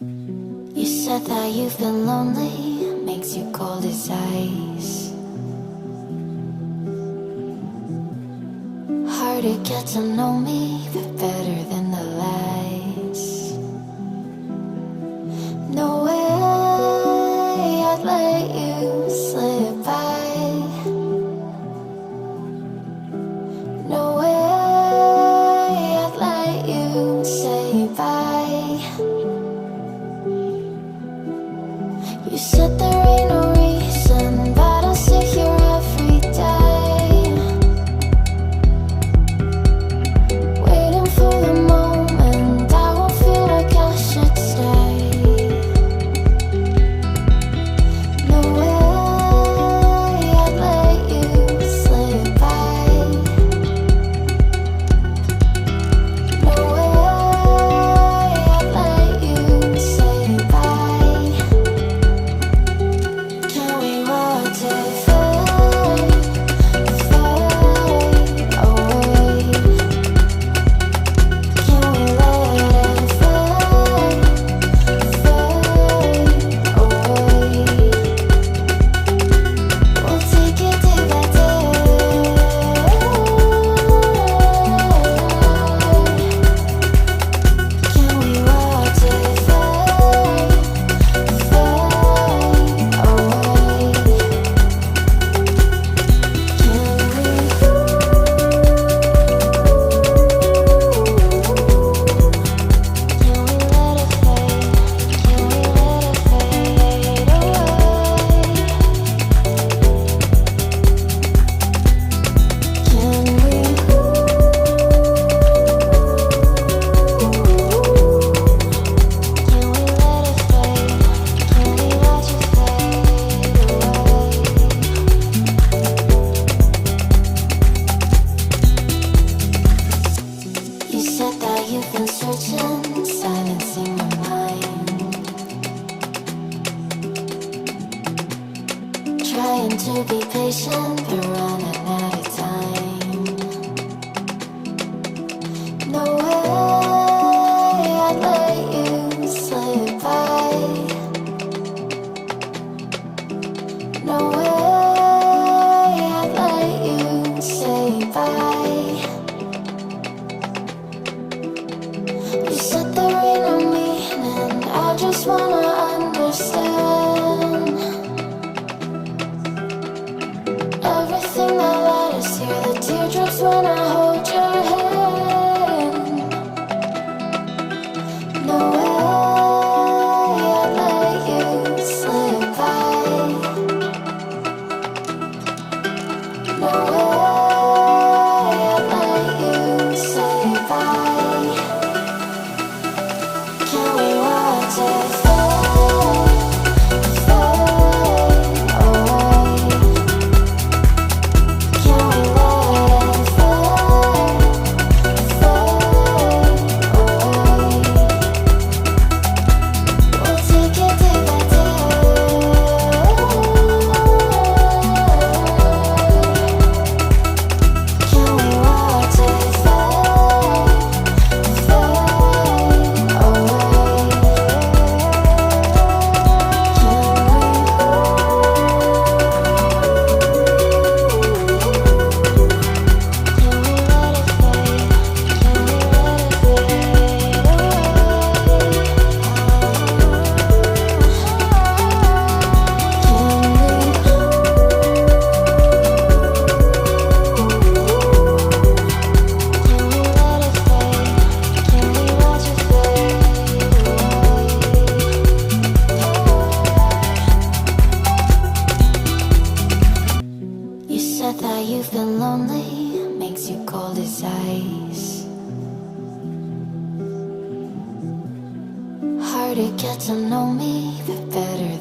You said that you've been lonely, makes you cold as ice. Hard to get to know me, but better than the lies. No way I'd let you slip by. No way I'd let you say bye. You said there ain't no reason, but I'll sit here every day, waiting for the moment I won't feel like I should stay. No way I'd let you slip by. No way I'd let you say bye. Can we watch it fade, fade away? Can we let it fade, fade away? We'll take it day by day. Can we watch it fade, fade away? You said that you've been searching, silencing my mind, trying to be patient, but running out of time. No way I'd let you slip by. No way I'd let you say bye. You said there ain't no meaning, I just wanna understand everything that led us here, the teardrops when I hold your hand. No way I'd let you slip by. No way I'd let you say bye. Can we watch it fade, fade away? Can we let it fade, fade away? We'll take it day by day. Can we watch it fade, fade away? You said that you've been lonely, makes you cold as ice. Hard to get to know me, but better